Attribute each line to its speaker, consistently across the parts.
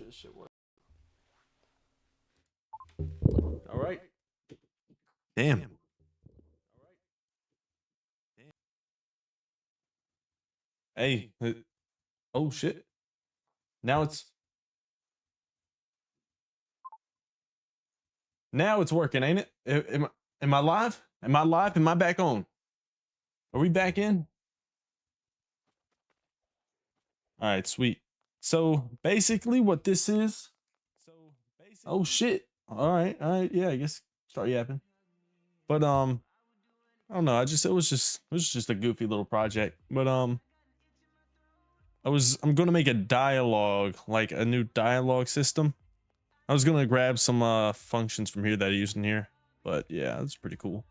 Speaker 1: sure this shit works. All right. Damn. Hey. Oh shit. Now it's working, ain't it? Am I live? Am I live? Am I back on? Are we back in? All right, sweet. So basically, what this is. Oh shit. All right, yeah. I guess start yapping. But I don't know. It was just a goofy little project. But I'm gonna make a dialogue, like a new dialogue system. I was gonna grab some functions from here that I used in here, but yeah, that's pretty cool.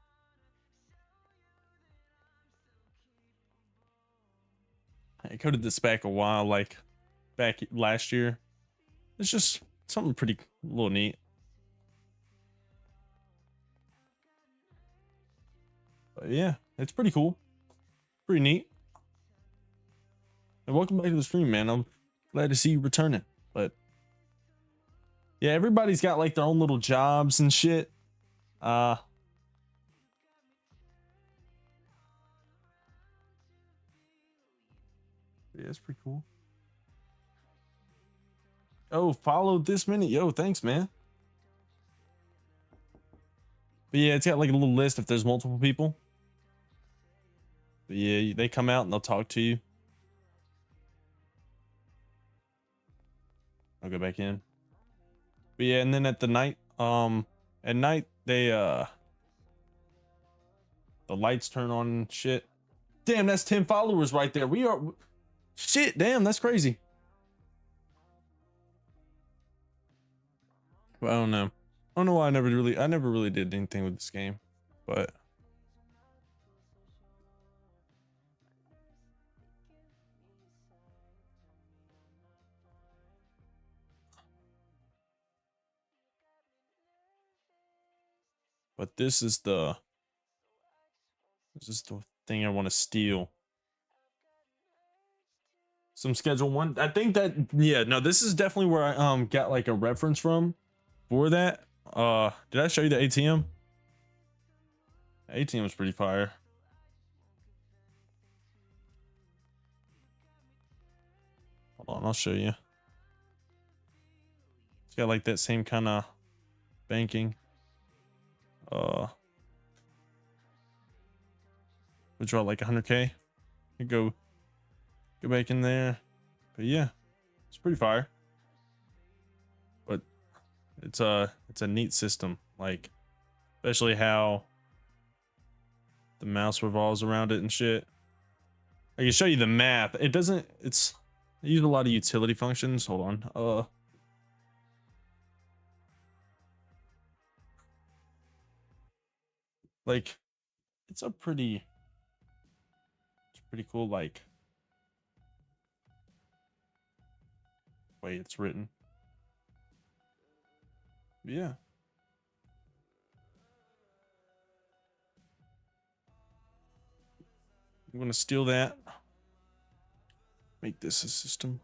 Speaker 1: I coded this back a while, like back last year. It's just something pretty little neat. But yeah, it's pretty cool. Pretty neat. And welcome back to the stream, man. I'm glad to see you returning. But yeah, everybody's got like their own little jobs and shit. Yeah, it's pretty cool. Oh, followed this minute. Yo, thanks, man. But yeah, it's got like a little list if there's multiple people. But yeah, they come out and they'll talk to you. I'll go back in. But yeah, and then at night they the lights turn on and shit. Damn, that's 10 followers right there. We are shit, damn, that's crazy. Well, I don't know. I don't know why I never really did anything with this game. But this is the thing I want to steal. Some schedule one. I think that yeah, no, this is definitely where I got like a reference from for that. Did I show you the ATM? ATM was pretty fire. Hold on, I'll show you. It's got like that same kind of banking. Withdraw like 100K. You go back in there. But yeah, it's pretty fire. But it's a neat system, like especially how the mouse revolves around it and shit. I can show you the map. It doesn't. I use a lot of utility functions. Hold on. Like, it's pretty cool. Like, way it's written. Yeah. I'm gonna steal that. Make this a system.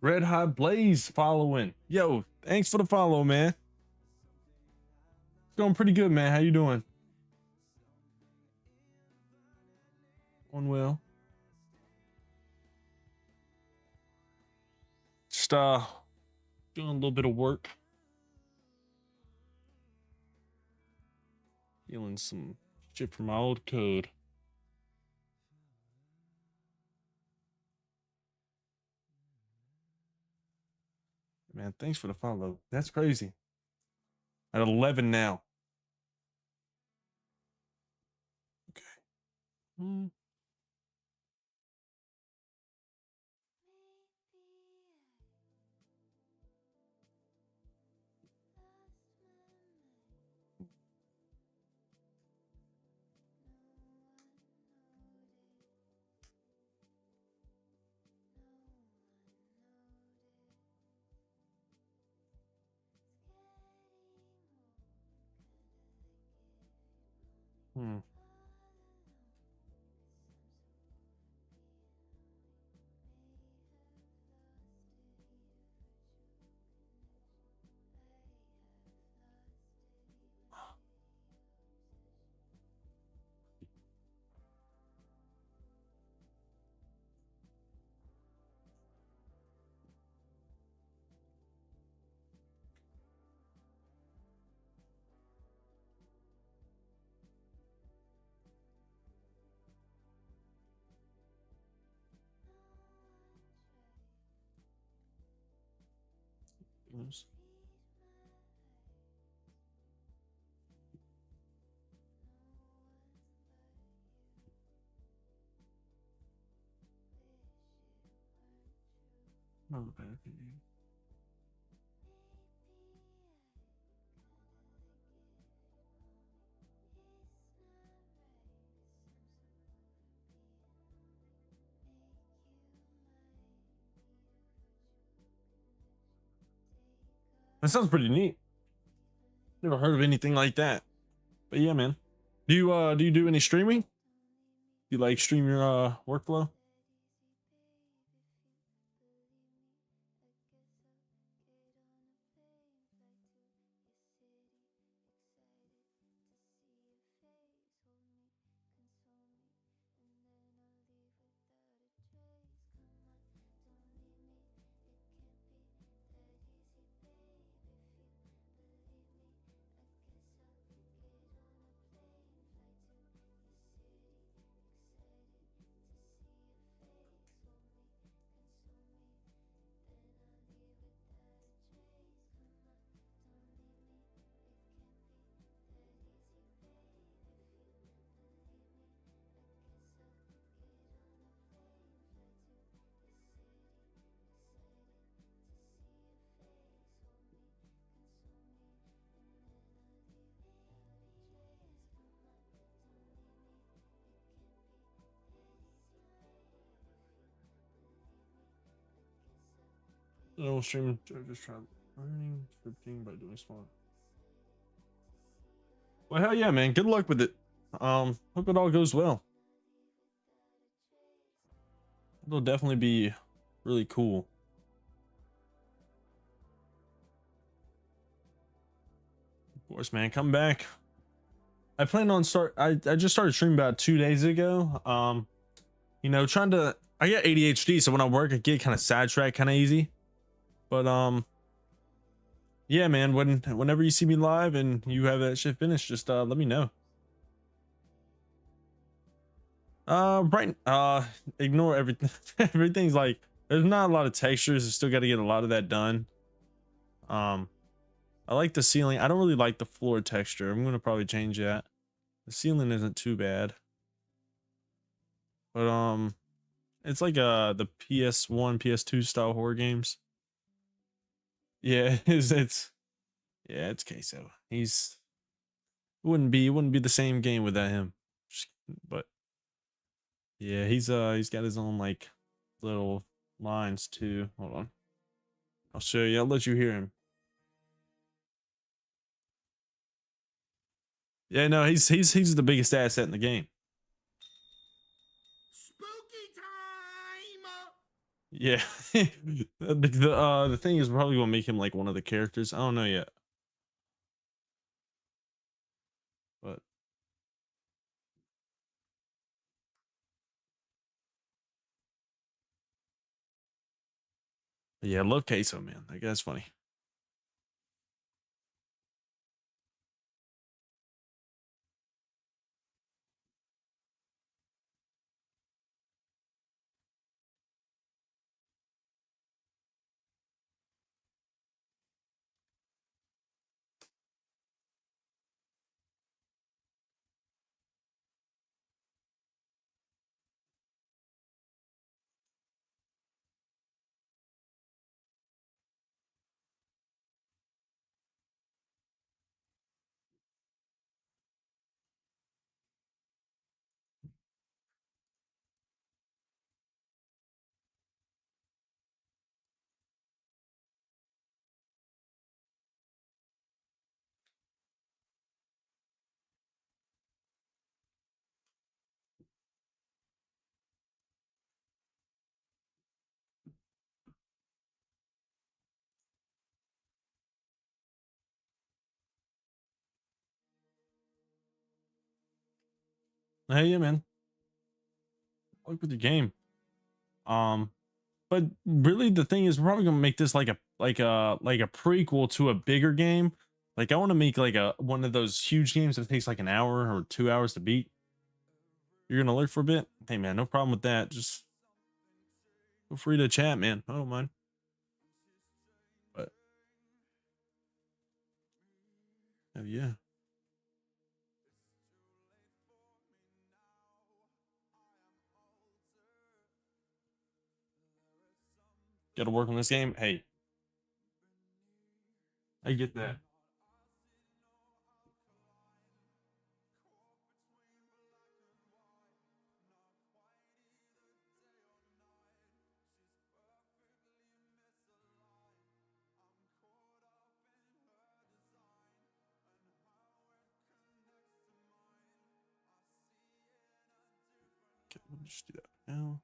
Speaker 1: Red Hot Blaze following. Yo, thanks for the follow, man. It's going pretty good, man. How you doing? On well. Just doing a little bit of work. Feeling some shit from my old code. Man, thanks for the follow. That's crazy. At 11 now. Okay. Hmm. Oops. Not a bad thing. That sounds pretty neat. Never heard of anything like that. But yeah, man. Do you do any streaming? You like stream your workflow? No stream. Just try learning scripting by doing small. Well, hell yeah, man. Good luck with it. Hope it all goes well. It'll definitely be really cool. Of course, man. Come back. I plan on I just started streaming about 2 days ago. You know, I get ADHD, so when I work I get kind of sidetracked kind of easy. But yeah, man, whenever you see me live and you have that shit finished, just let me know. Right, ignore everything. Everything's like, there's not a lot of textures. I still got to get a lot of that done. I like the ceiling. I don't really like the floor texture. I'm gonna probably change that. The ceiling isn't too bad, but it's like the PS1 PS2 style horror games. Yeah, it's yeah, it's queso. It wouldn't be the same game without him. But yeah, he's got his own like little lines too. Hold on, I'll show you. I'll let you hear him. Yeah, no, he's the biggest asset in the game.
Speaker 2: Spooky time!
Speaker 1: Yeah. The thing is probably gonna make him like one of the characters. I don't know yet. But yeah, I love Queso, man. That guy's funny. Hey, yeah, man. Look with your game. Um, but really, the thing is, we're probably gonna make this like a prequel to a bigger game. Like, I want to make like a one of those huge games that takes like an hour or 2 hours to beat. You're gonna lurk for a bit. Hey, man, no problem with that. Just feel free to chat, man. I don't mind. But yeah, got to work on this game. Hey, I get that. Okay, let me just do that now.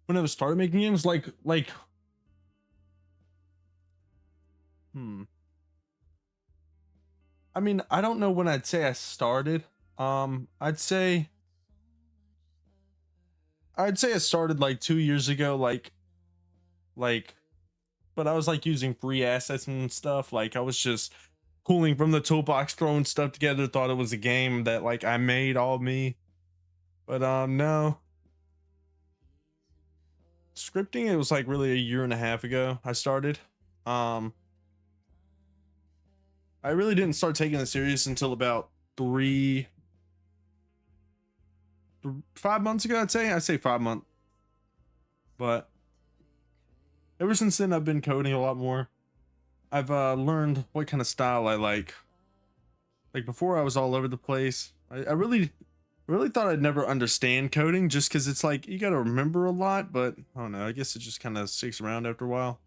Speaker 1: When I started making games, hmm, I mean, I don't know when I'd say I started. I'd say I started like 2 years ago, like, but I was like using free assets and stuff. Like I was just pulling from the toolbox, throwing stuff together, thought it was a game that like I made all me. But no. Scripting, it was like really a year and a half ago I started. Um I really didn't start taking it serious until about 5 months ago, I'd say 5 months. But ever since then I've been coding a lot more. I've learned what kind of style I like. Like before I was all over the place. I really thought I'd never understand coding just because it's like you gotta remember a lot, but I don't know, I guess it just kind of sticks around after a while.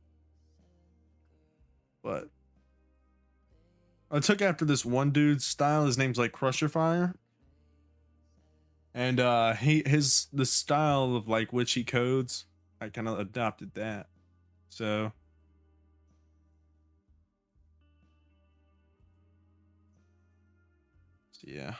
Speaker 1: But I took after this one dude's style. His name's like Crusher Fire. And the style of like which he codes, I kind of adopted that. So yeah.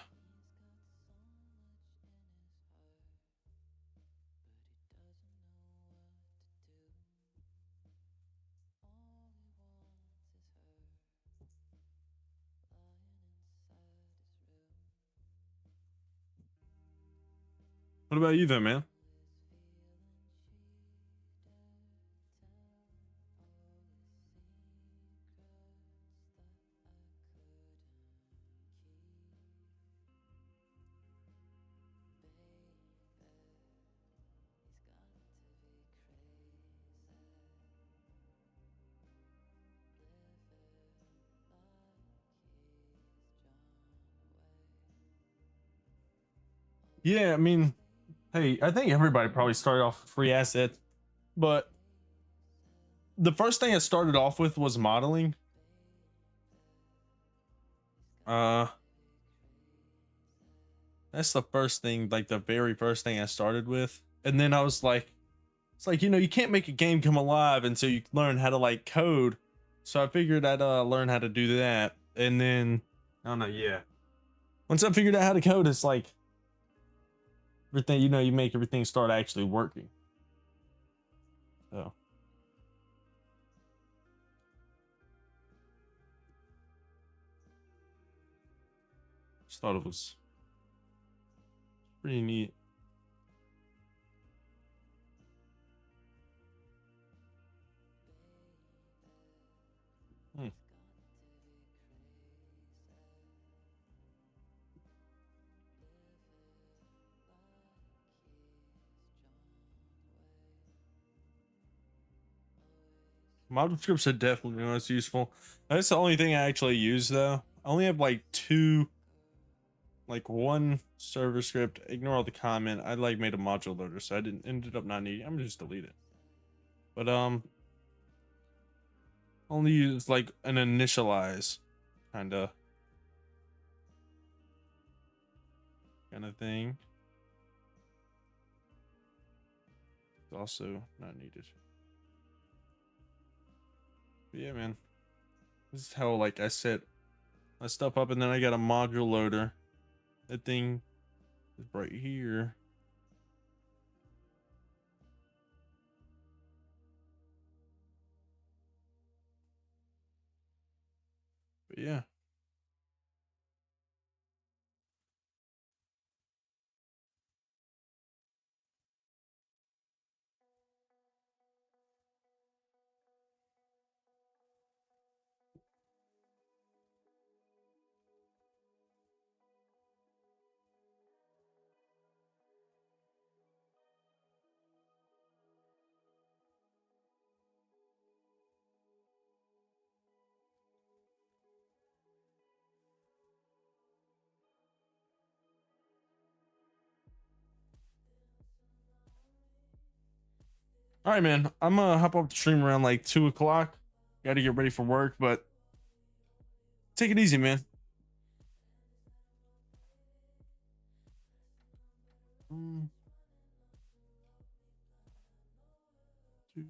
Speaker 1: What about you though, man? Yeah, I mean, hey, I think everybody probably started off with free assets, but the first thing I started off with was modeling. Uh, that's the first thing, like the very first thing I started with. And then I was like, it's like, you can't make a game come alive until you learn how to like code. So I figured I'd learn how to do that. And then I don't know, yeah. Once I figured out how to code, it's like everything, you make everything start actually working. So just thought it was pretty neat. Hmm. Model scripts are definitely the most useful. That's the only thing I actually use though. I only have like two, like one server script. Ignore all the comment. I like made a module loader, so I didn't ended up not needing. I'm gonna just delete it. But only use like an initialize kind of thing. It's also not needed. But yeah, man. This is how like I set my stuff up, and then I got a module loader. That thing is right here. But yeah. All right, man. I'm gonna hop off the stream around like 2 o'clock. Got to get ready for work, but take it easy, man. Mm, two.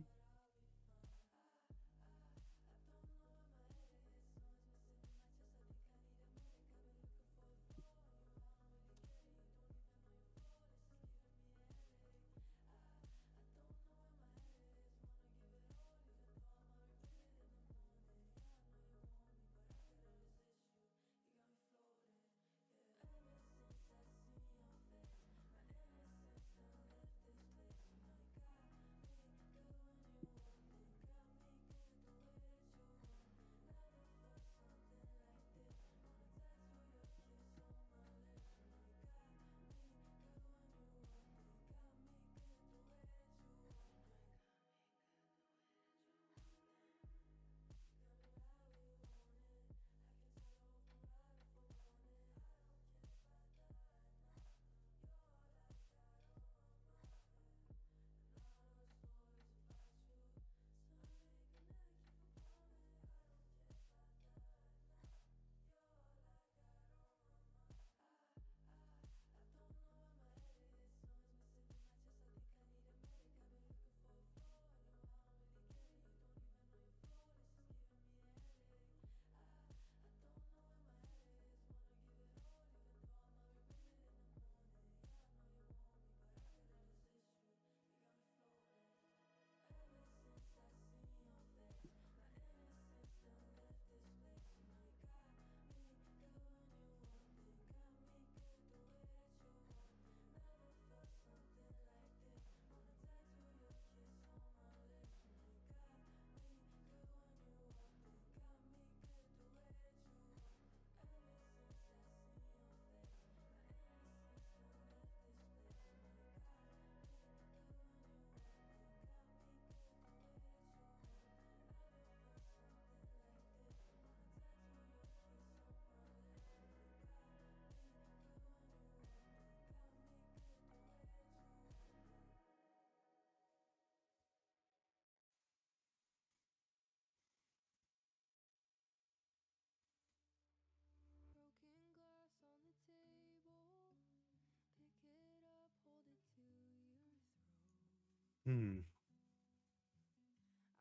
Speaker 1: Hmm.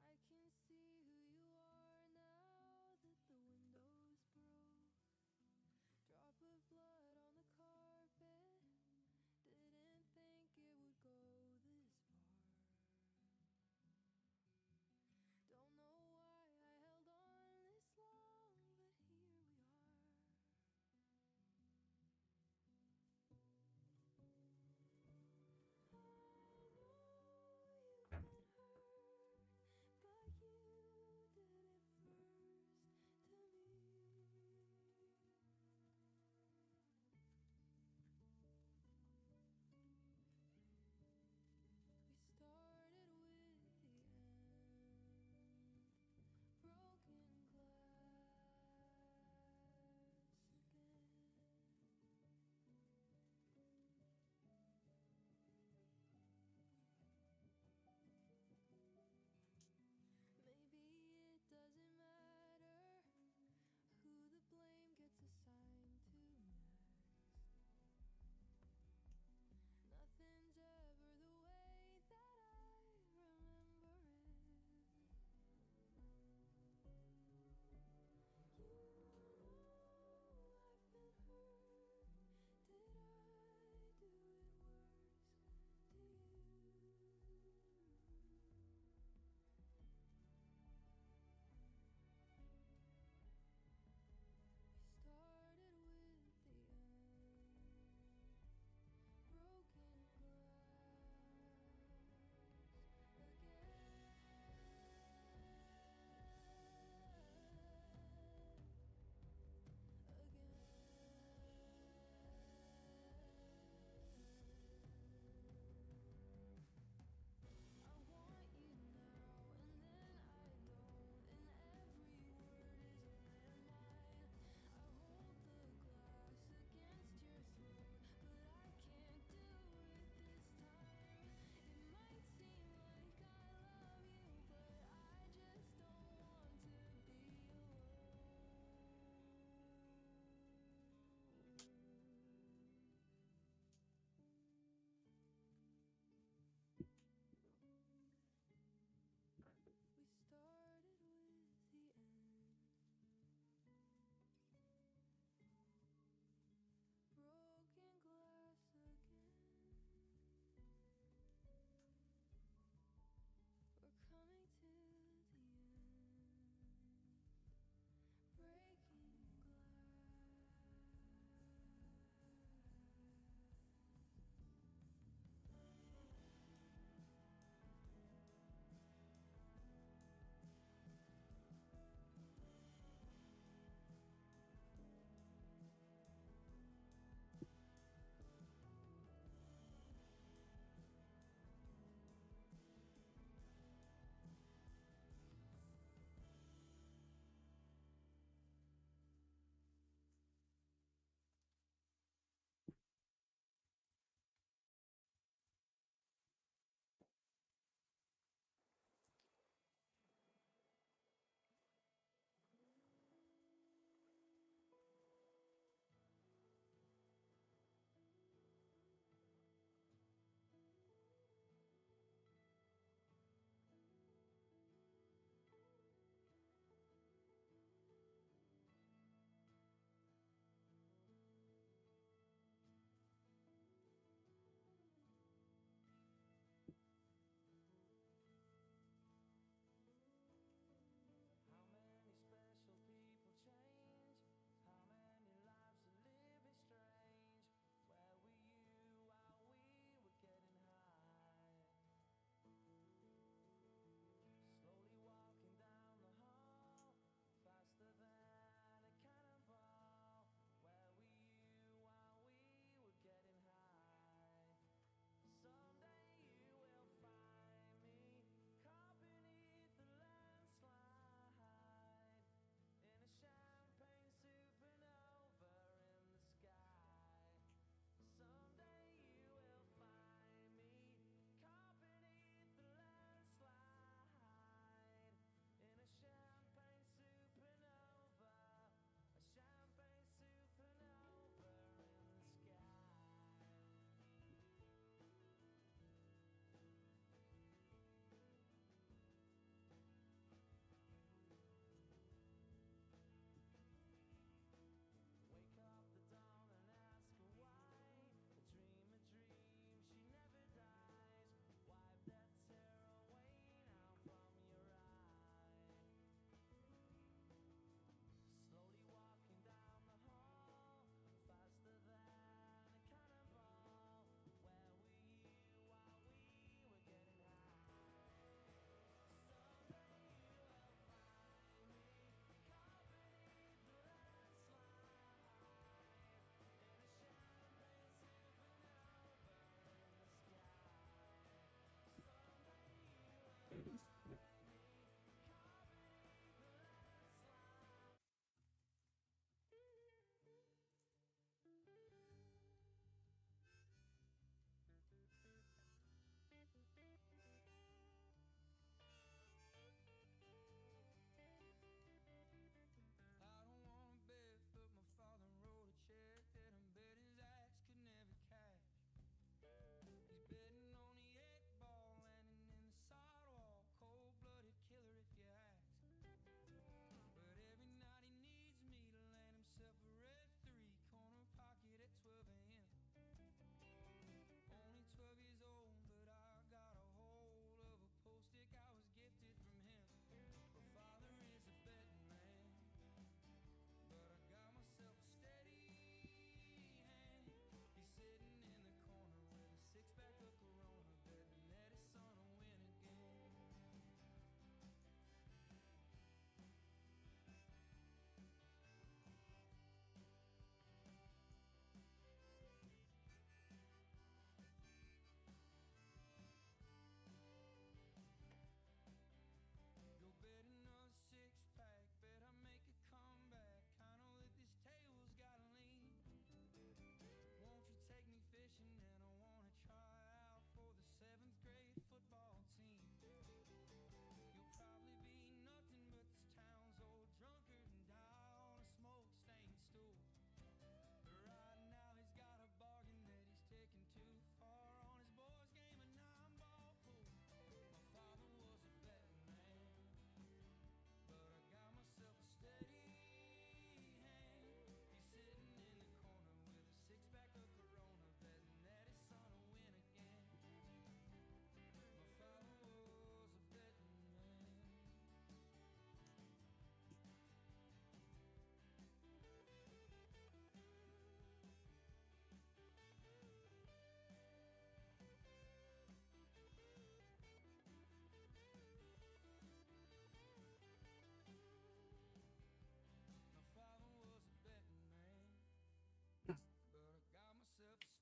Speaker 2: I can see who you are now that the windows broke. Drop of blood on the carpet. Didn't think it would go this far. Don't know why I held on this long, but here we are. I know you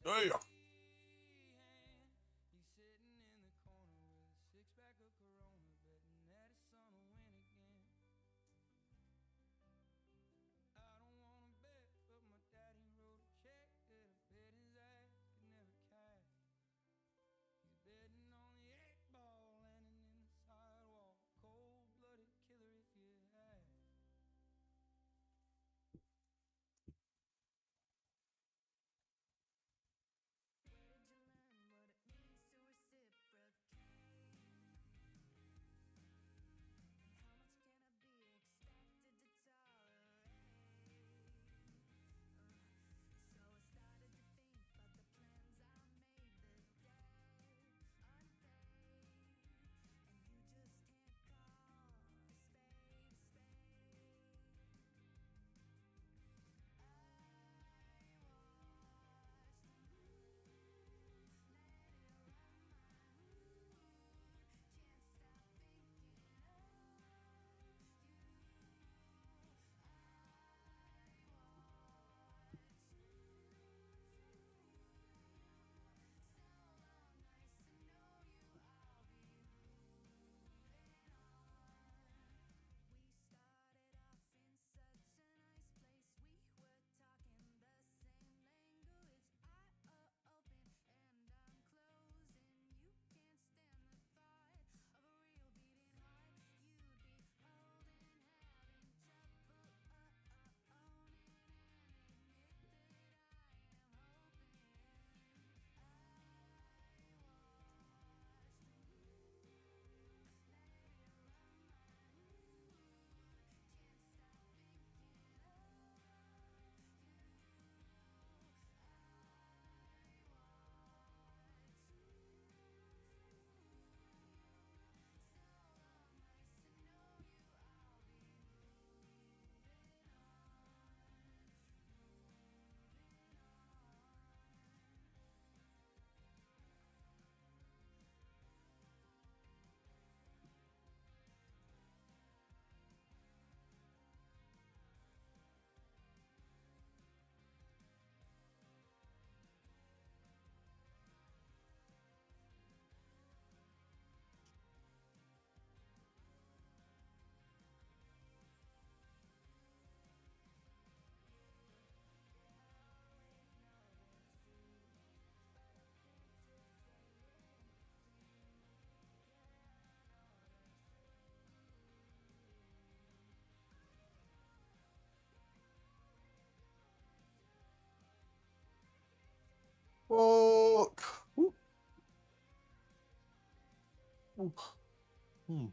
Speaker 1: Hey.
Speaker 2: He's sitting in the corner with a six-pack of Corona, betting that his son will win again. I don't wanna bet, but my daddy wrote a check that I bet his ass could never cash. He's betting on the 8 ball landing in the sidewalk, cold-blooded killer if you ask. Where did you learn what it means to reciprocate? And how much can I be expected to tolerate? So I started to think about the plans I made the day unpaid, and you just can't call a spade a spade. I watched the moon, let it run my mood, can't stop thinking of you. We started off in such a nice place. We were talking the same language. I open and I'm closing. You can't stand the thought of a real beating heart. You'd be holding, having trouble owning and admit that I am hoping. I watched the moon, let it run my mood, can't stop thinking of you. So nice to know you. I'll be moving on, moving on.
Speaker 1: Fuck. Woo. Ooh. Hmm.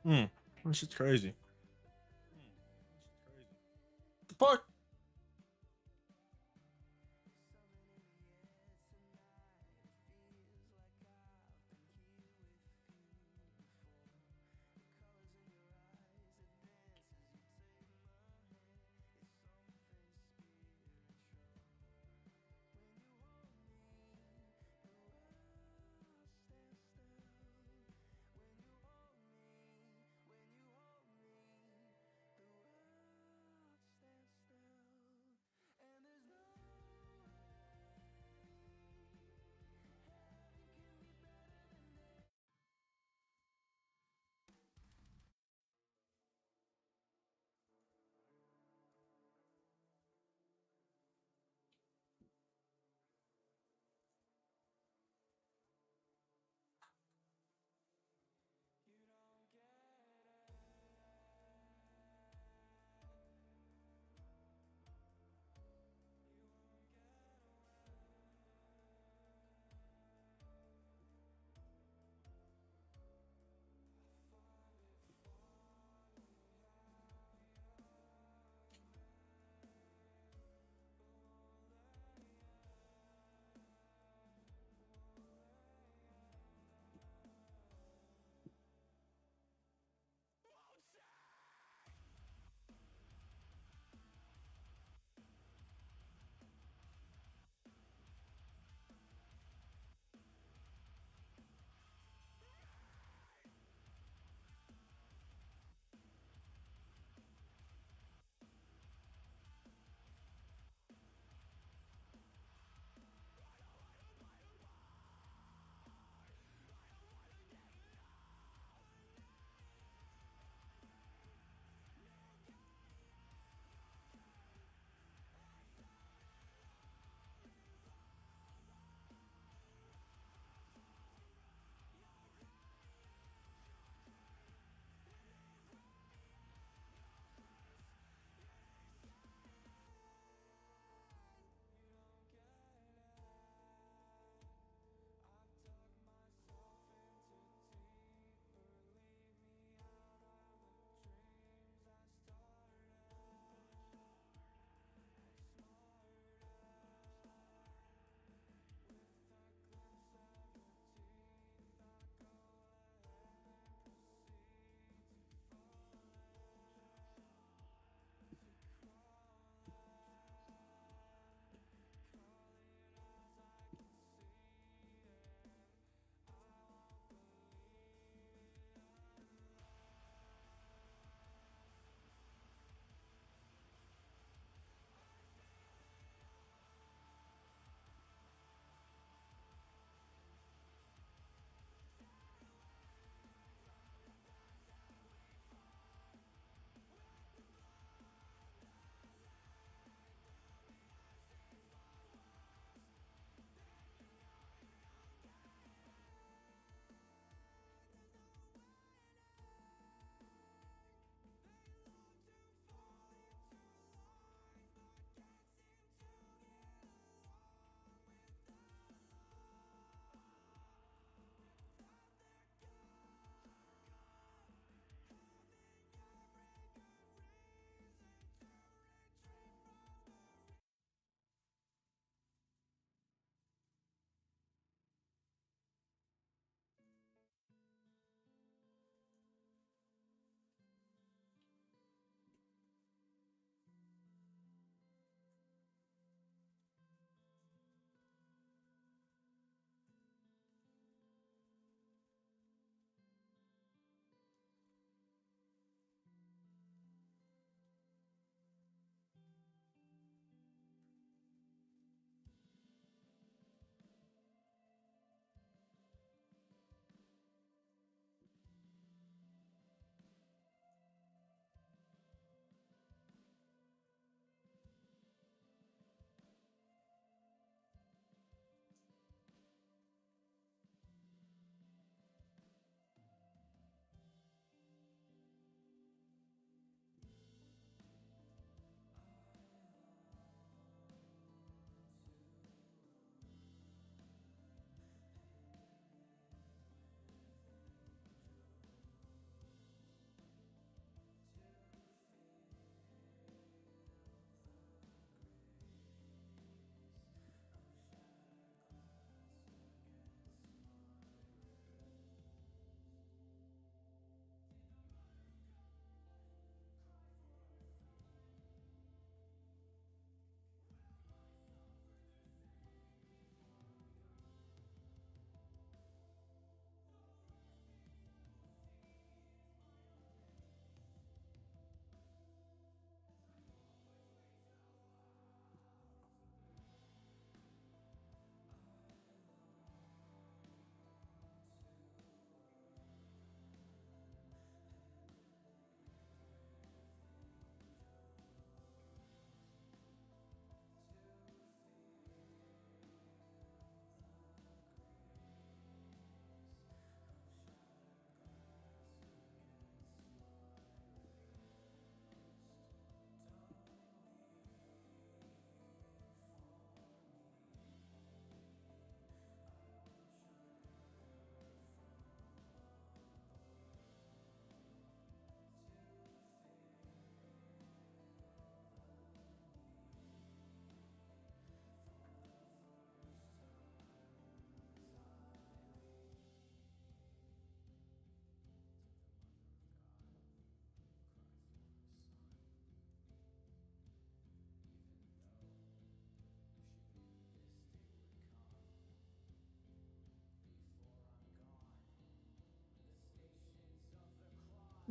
Speaker 1: This shit's crazy. The fuck?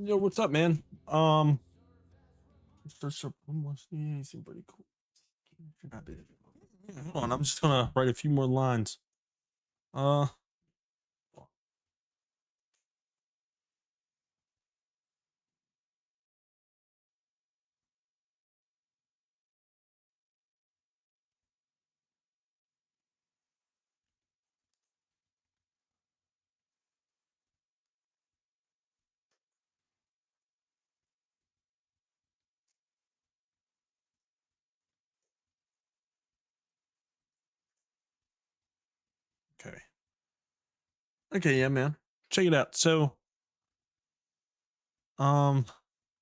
Speaker 1: Yo, what's up, man? Search up almost. Yeah, you seem pretty cool. Hold on, I'm just gonna write a few more lines. Uh, okay. Okay, yeah, man. Check it out. So, um,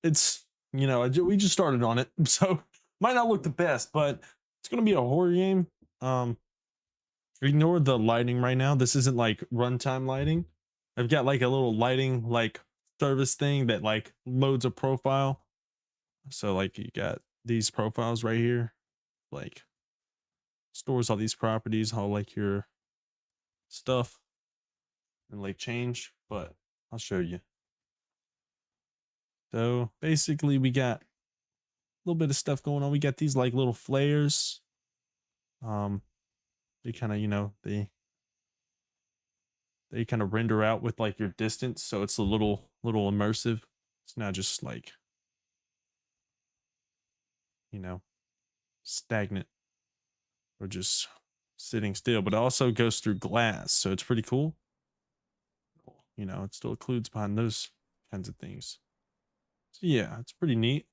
Speaker 1: it's we just started on it, so might not look the best, but it's gonna be a horror game. Um, Ignore the lighting right now. This isn't like runtime lighting. I've got like a little lighting like service thing that like loads a profile. So like you got these profiles right here, like stores all these properties, all like your stuff and like change, but I'll show you. So basically we got a little bit of stuff going on. We got these like little flares. Um they kind of, they kind of render out with like your distance, so it's a little immersive. It's not just like, you know, stagnant or just sitting still, but it also goes through glass, so it's pretty cool. It still occludes behind those kinds of things. So yeah, it's pretty neat.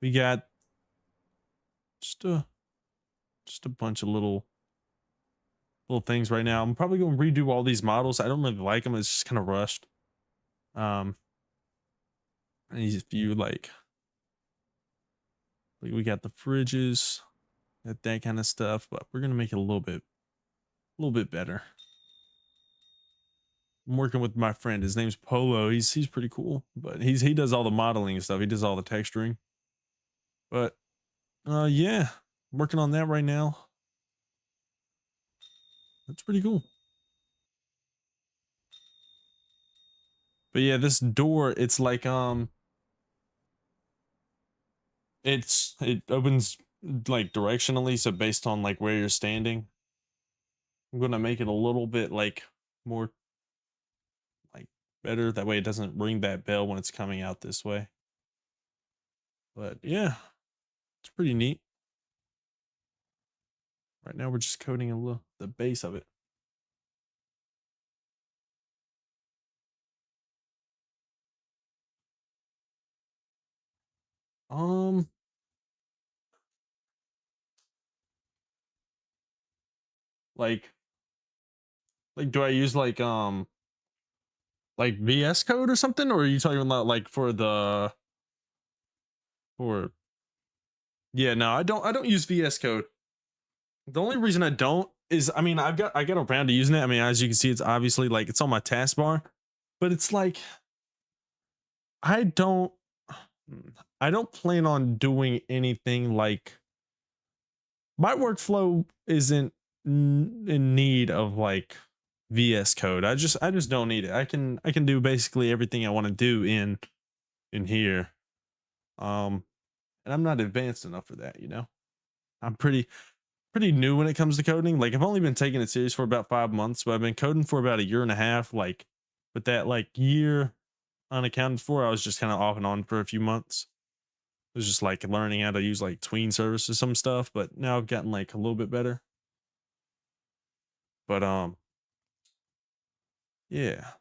Speaker 1: We got just a bunch of little things right now. I'm probably going to redo all these models. I don't really like them. It's just kind of rushed. Um, and if you like we got the fridges, that kind of stuff, but we're gonna make it a little bit better. I'm working with my friend. His name's Polo. He's pretty cool, but he does all the modeling and stuff. He does all the texturing. But yeah, I'm working on that right now. That's pretty cool. But yeah, this door, it's like it opens like directionally, so based on like where you're standing. I'm gonna make it a little bit like more like better. That way it doesn't ring that bell when it's coming out this way. But yeah, it's pretty neat. Right now we're just coding a little the base of it. Um, like do I use like VS Code or something, or are you talking about like for yeah, no, I don't use VS Code. The only reason I don't is, I mean, I got around to using it. I mean, as you can see, it's obviously like it's on my taskbar, but it's like I don't I don't plan on doing anything like my workflow isn't in need of like VS Code. I just don't need it. I can do basically everything I want to do in here. Um and I'm not advanced enough for that. I'm pretty new when it comes to coding. Like I've only been taking it serious for about 5 months, but I've been coding for about a year and a half. Like, but that like year unaccounted for, I was just kind of off and on for a few months. It was just like learning how to use like tween services, some stuff. But now I've gotten like a little bit better. But yeah,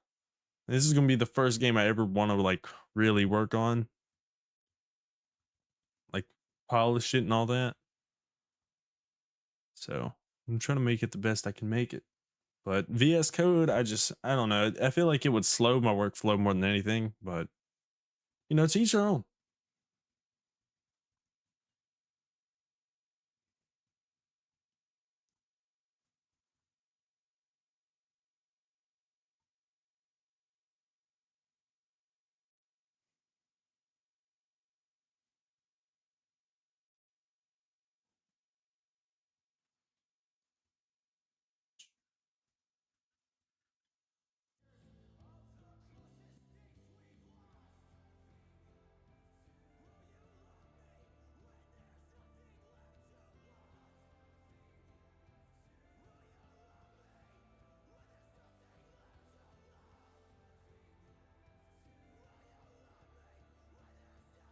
Speaker 1: this is gonna be the first game I ever want to like really work on, like polish it and all that. So I'm trying to make it the best I can make it. But VS Code, I don't know. I feel like it would slow my workflow more than anything. But it's each their own.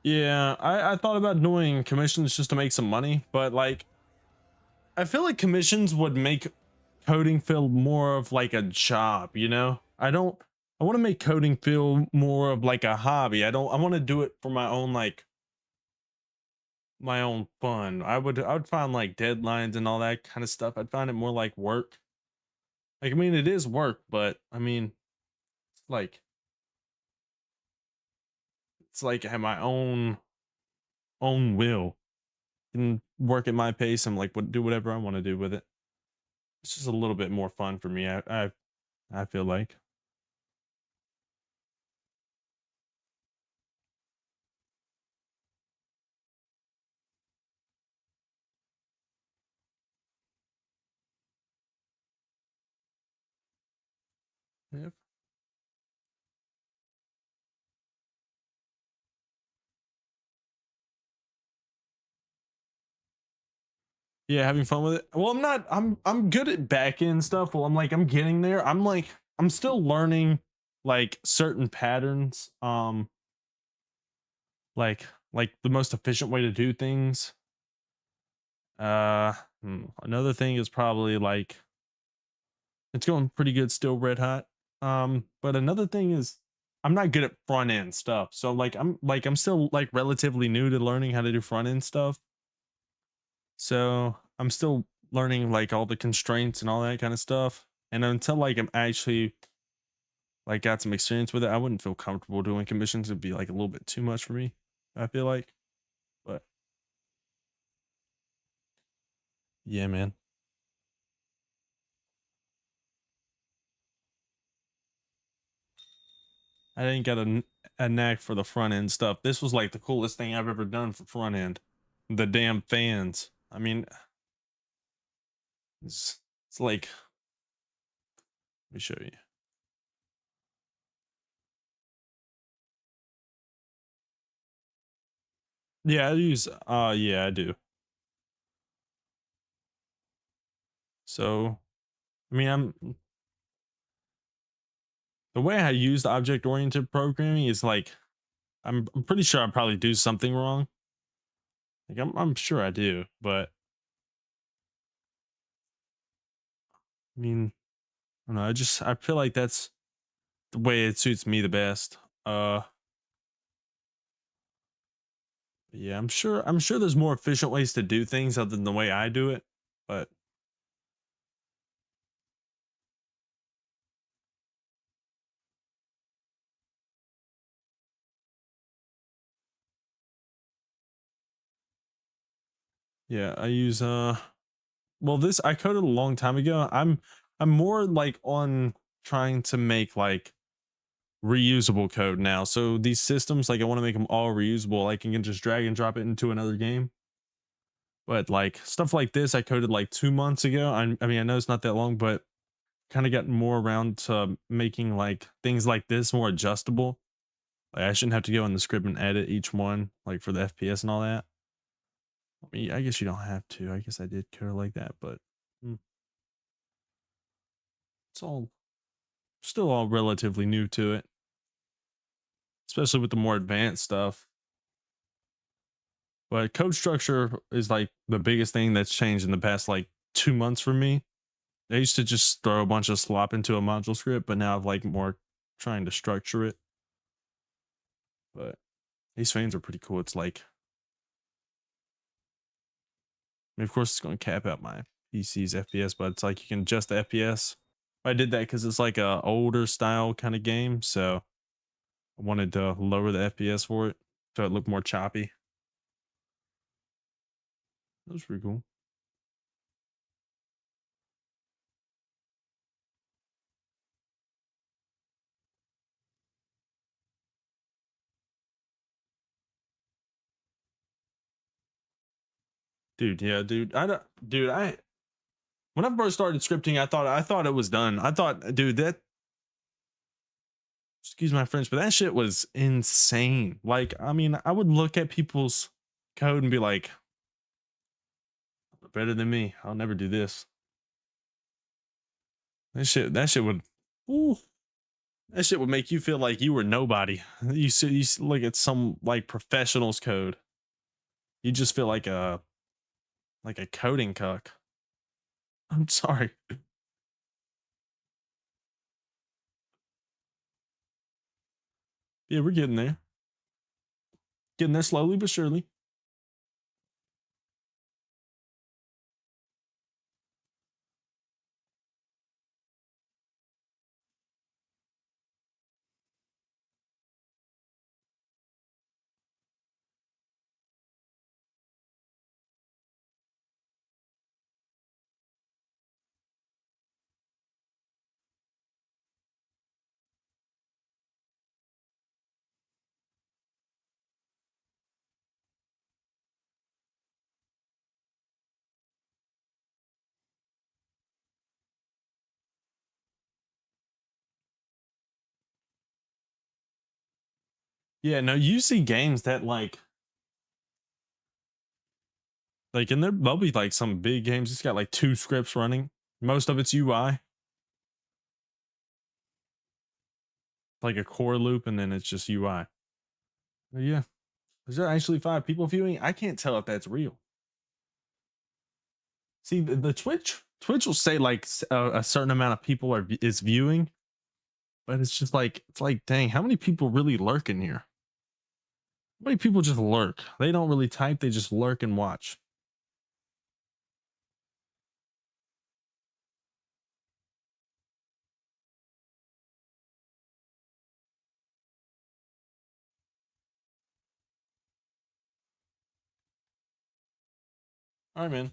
Speaker 1: Yeah, I thought about doing commissions just to make some money, but like I feel like commissions would make coding feel more of like a job, you know? I want to make coding feel more of like a hobby. I want to do it for my own like my own fun. I would find like deadlines and all that kind of stuff. I'd find it more like work. Like I mean it is work, but I mean it's like I have my own will and work at my pace and like do whatever I want to do with it. It's just a little bit more fun for me. I feel like. Yep. Yeah, having fun with it. Well, I'm not. I'm good at back end stuff. Well, I'm getting there. I'm still learning like certain patterns. Like the most efficient way to do things. Uh, Another thing is probably like it's going pretty good still, red hot. But another thing is I'm not good at front end stuff. So I'm still like relatively new to learning how to do front end stuff. So I'm still learning like all the constraints and all that kind of stuff. And until like I'm actually like got some experience with it, I wouldn't feel comfortable doing commissions. It'd be like a little bit too much for me, I feel like. But yeah, man. I didn't get a knack for the front end stuff. This was like the coolest thing I've ever done for front end. The damn fans. I mean, it's like let me show you. Yeah, I use yeah, I do. So I mean I'm the way I use the object oriented programming is like I'm pretty sure I probably do something wrong. Like I'm sure I do, but I mean, I don't know. I feel like that's the way it suits me the best. Yeah, I'm sure there's more efficient ways to do things other than the way I do it. But yeah, I use well this I coded a long time ago. I'm more like on trying to make like reusable code now. So these systems like I want to make them all reusable. I can just drag and drop it into another game. But like stuff like this, I coded like 2 months ago. I mean, I know it's not that long, but kind of gotten more around to making like things like this more adjustable. Like I shouldn't have to go in the script and edit each one, like for the FPS and all that. I mean, I guess you don't have to. I guess I did code like that, but mm, it's all still all relatively new to it, especially with the more advanced stuff. But code structure is like the biggest thing that's changed in the past like 2 months for me. I used to just throw a bunch of slop into a module script, but now I've like more trying to structure it. But these fans are pretty cool. It's like, I mean, of course, it's going to cap out my PC's FPS, but it's like you can adjust the FPS. I did that because it's like a older style kind of game, so I wanted to lower the FPS for it so it looked more choppy. That was pretty cool, dude. Yeah, dude. I don't, dude. I When I first started scripting, I thought it was done. I thought, dude, that excuse my French, but that shit was insane. Like, I mean, I would look at people's code and be like, better than me. I'll never do this. That shit would, ooh, That shit would make you feel like you were nobody. Look at some like professionals code. You just feel like a coding cuck. I'm sorry. Yeah, we're getting there. Getting there slowly but surely. Yeah, no, you see games that like and there'll be like some big games. It's got like two scripts running. Most of it's UI, like a core loop, and then it's just UI. But yeah. Is there actually 5 people viewing? I can't tell if that's real. See, the Twitch will say like a certain amount of people is viewing, but it's just like it's like, dang, how many people really lurk in here? How many people just lurk? They don't really type; they just lurk and watch. All right, man.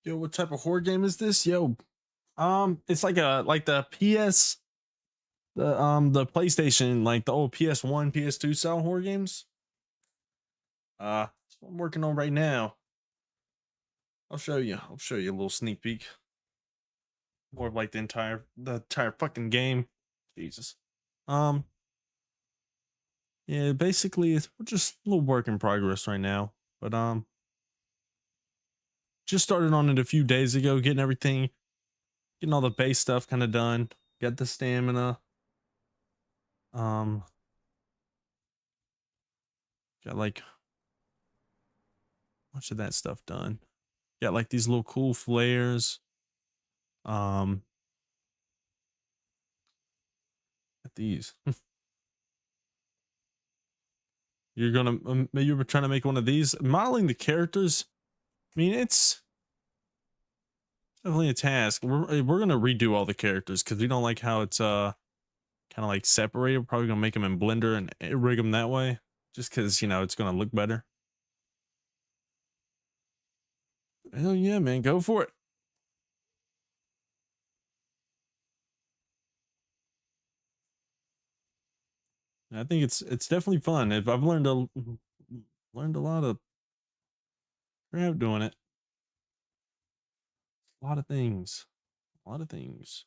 Speaker 1: Yo, what type of horror game is this? Yo, it's like the PS, the PlayStation, like the old PS1, PS2 style horror games. That's what I'm working on right now. I'll show you. I'll show you a little sneak peek. More of like the entire fucking game. Jesus. Um, yeah, basically we're just a little work in progress right now. But just started on it a few days ago, getting all the base stuff kind of done. Got the stamina. Um, got like much of that stuff done. Got like these little cool flares. Um, got these. You were trying to make one of these. Modeling the characters. I mean, it's definitely a task. We're gonna redo all the characters because we don't like how it's kind of like separated. We're probably gonna make them in Blender and rig them that way, just because it's gonna look better. Hell yeah, man, go for it. I think it's definitely fun. If I've learned a lot of crap doing it, a lot of things, a lot of things.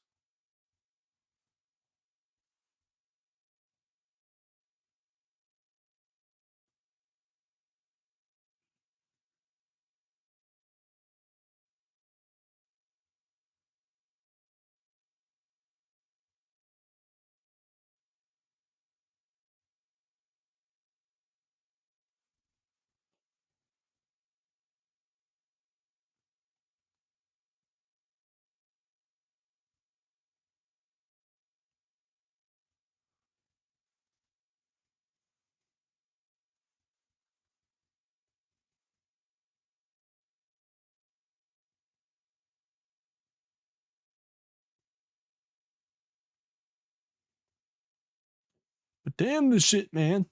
Speaker 1: But damn this shit, man.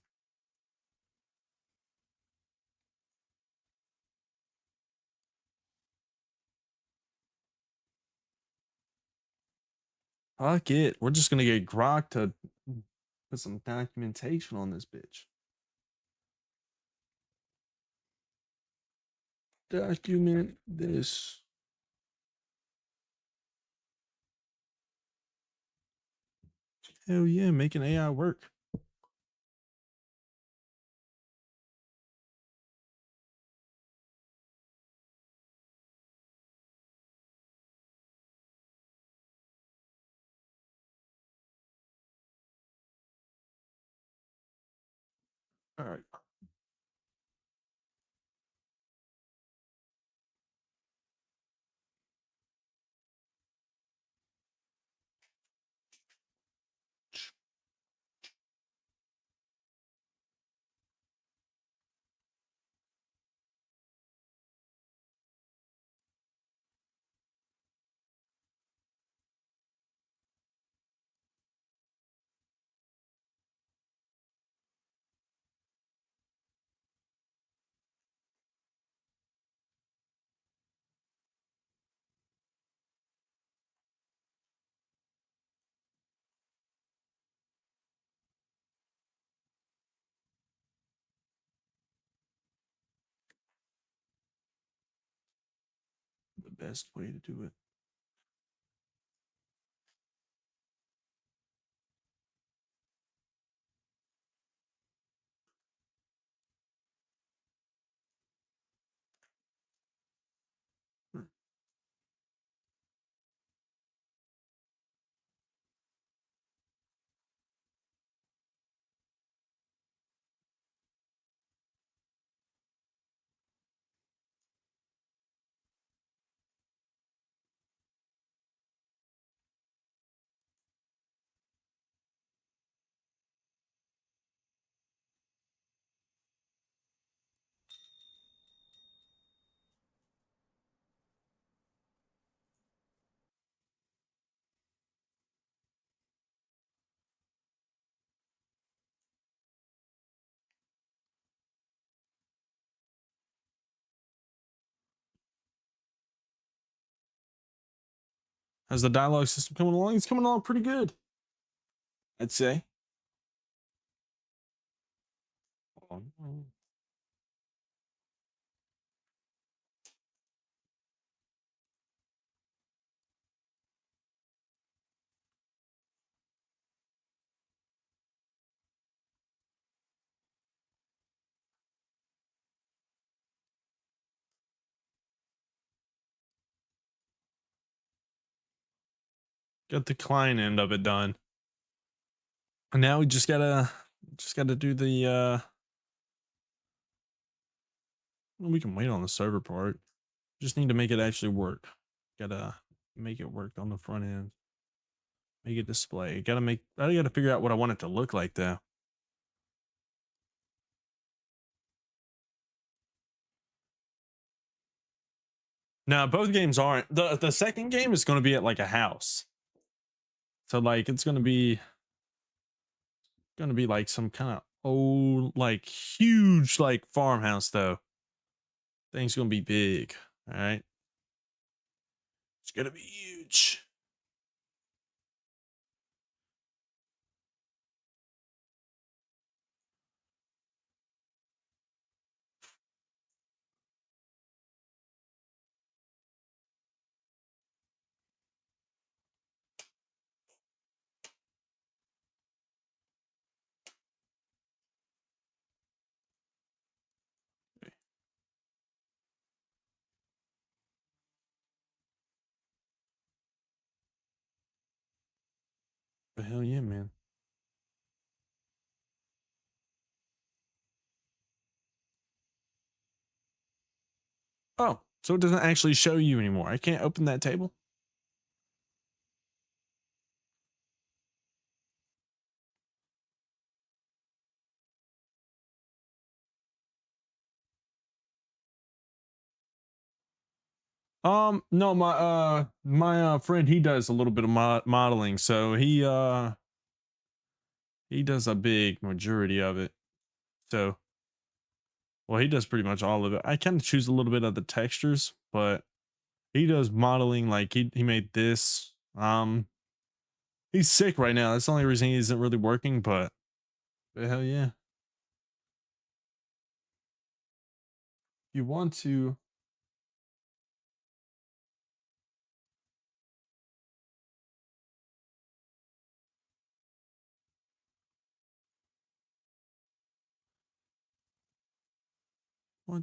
Speaker 1: Fuck it. We're just gonna get Grok to put some documentation on this bitch. Document this. Hell yeah, making AI work. All right. The best way to do it. How's the dialogue system coming along? It's coming along pretty good, I'd say. Oh, no. Got the client end of it done. And now we just gotta do the well, we can wait on the server part. Just need to make it actually work. Gotta make it work on the front end. Make it display. I gotta figure out what I want it to look like though. Now both games aren't. The second game is gonna be at like a house. So like it's gonna be like some kind of old, like huge like farmhouse though. Thing's gonna be big. All right. It's gonna be huge. But hell yeah, man. Oh, so it doesn't actually show you anymore. I can't open that table. No, my friend, he does a little bit of modeling, so he does a big majority of it. So, well, he does pretty much all of it. I kind of choose a little bit of the textures, but he does modeling. Like he made this. He's sick right now. That's the only reason he isn't really working. But hell yeah, you want to.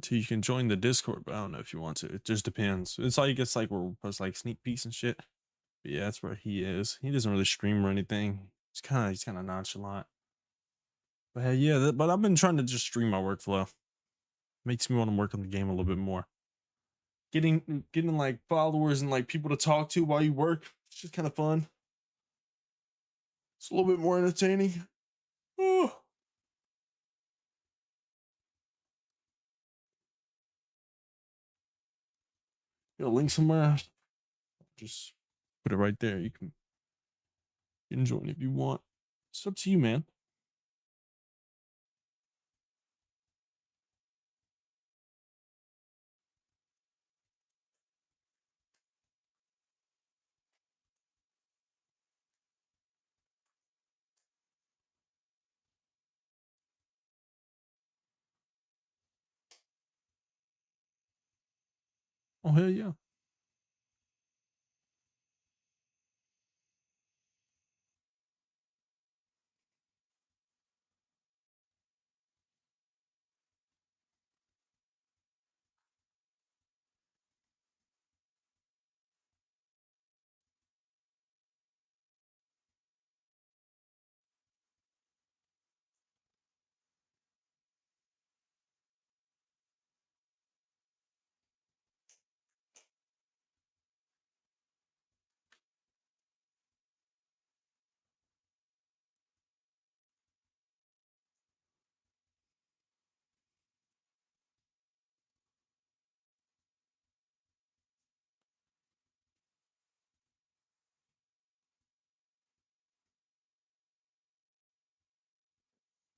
Speaker 1: You can join the Discord, but I don't know if you want to. It just depends. It's like we're post like sneak peeks and shit. But yeah, that's where he is. He doesn't really stream or anything. He's kind of nonchalant. But hey, yeah, but I've been trying to just stream my workflow. Makes me want to work on the game a little bit more. Getting like followers and like people to talk to while you work. It's just kind of fun. It's a little bit more entertaining. Oh. Got a link somewhere. Just put it right there. You can join if you want. It's up to you, man. Oh hell yeah.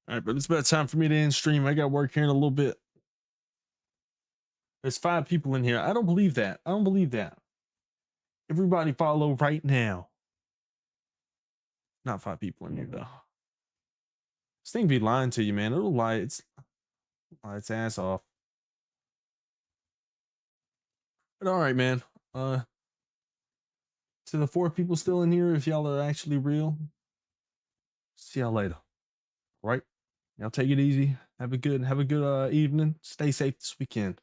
Speaker 1: All right, but it's about time for me to end stream. I got work here in a little bit. There's 5 people in here. I don't believe that. I don't believe that. Everybody follow right now. Not 5 people in here though. This thing be lying to you, man. It'll lie its ass off. But all right, man. To the 4 people still in here, if y'all are actually real, see y'all later. All right? Y'all take it easy. Have a good evening. Stay safe this weekend.